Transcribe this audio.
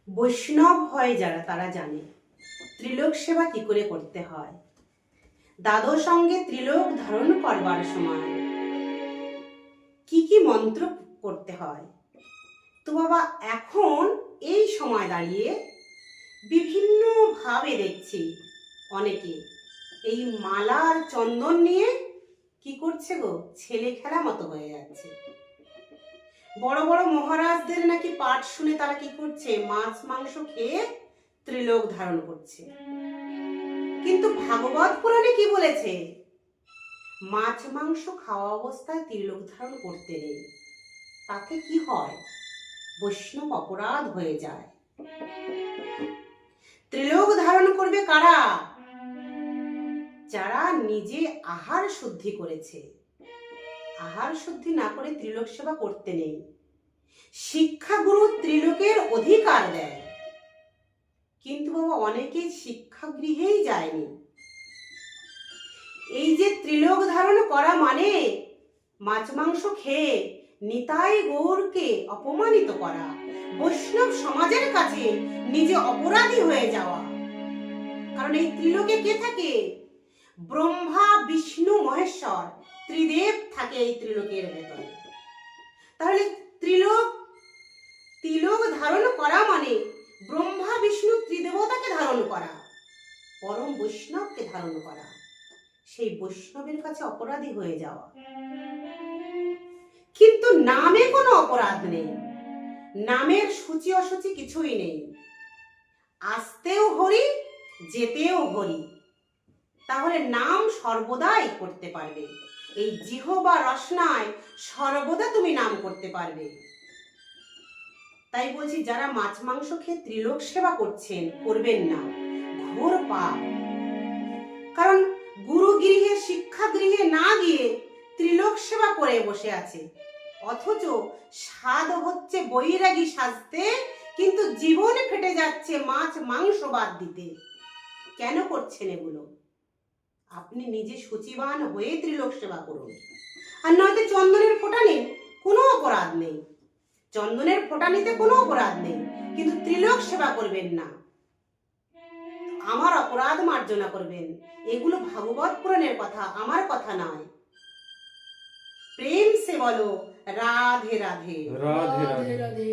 বৈষ্ণব হয় যারা তারা জানে ত্রিলোক সেবা কি করে করতে হয়। দাদর সঙ্গে ত্রিলোক ধারণ করবার সময় কি কি মন্ত্র করতে হয়। তো বাবা, এখন এই সময় দাঁড়িয়ে বিভিন্ন ভাবে দেখছি অনেকে এই মালার চন্দন নিয়ে কি করছে গো, ছেলে খেলা মতো হয়ে যাচ্ছে। বড় বড় মহারাজদের নাকি পাঠ শুনে তারা কি করছে, মাছ মাংস খেয়ে ত্রিলোক ধারণ করছে। কিন্তু ভাগবত পুরাণে কি বলেছে? মাছ মাংস খাওয়া অবস্থায় ত্রিলোক ধারণ করতে নেই। তাতে কি হয়? বৈষ্ণব অপরাধ হয়ে যায়। ত্রিলোক ধারণ করবে কারা? যারা নিজে আহার শুদ্ধি করেছে। আহার শুদ্ধি না করে ত্রিলোক সেবা করতে নেই। শিক্ষাগুরু ত্রিলোকের অধিকার দেয়, কিন্তু বাবা অনেকে শিক্ষাগৃহেই যায়নি। এই যে ত্রিলোক ধারণ করা মানে মাছ মাংস খেয়ে নিতাই গৌরকে অপমানিত করা, বৈষ্ণব সমাজের কাছে নিজে অপরাধী হয়ে যাওয়া। কারণ এই ত্রিলোকে কে থাকে? ব্রহ্মা বিষ্ণু মহেশ্বর ত্রিদেব থাকে এই ত্রিলোকের ভেতরে। তাহলে ত্রিলোক ধারণ করা মানে ব্রহ্মা বিষ্ণু ত্রিদেবতাকে ধারণ করা, পরম বৈষ্ণবকে ধারণ করা, সেই বৈষ্ণবের কাছে অপরাধী হয়ে যাওয়া। কিন্তু নামে কোনো অপরাধ নেই, নামের সূচি অসুচি কিছুই নেই। আসতেও হরি, যেতেও হরি। তাহলে নাম সর্বদাই করতে পারবে। এই জিহ্বা রসনায় সর্বদা তুমি নাম করতে পারবে। তাই বলছি, যারা মাছ মাংস খেয়ে ত্রিলোক সেবা করছেন, করবেন না, ঘোর পাপ। কারণ গুরু গৃহে শিক্ষা গৃহে না গিয়ে ত্রিলোক সেবা করে বসে আছে, অথচ স্বাদ হচ্ছে বৈরাগী সাজতে, কিন্তু জীবন ফেটে যাচ্ছে মাছ মাংস বাদ দিতে। কেন করছেন এগুলো? আপনি নিজে সূচিবান হয়ে ত্রিলোক সেবা করুন। আর নয়তো চন্দনের ফোঁটা নিন, কোনো অপরাধ নেই। চন্দনের ফোঁটা নিতে কোনো অপরাধ নেই, কিন্তু ত্রিলোক সেবা করবেন না, আমার অপরাধ মার্জনা করবেন। এগুলো ভাগবত পুরাণের কথা, আমার কথা নয়। প্রেম সে বলো রাধে রাধে। রাধে রাধে।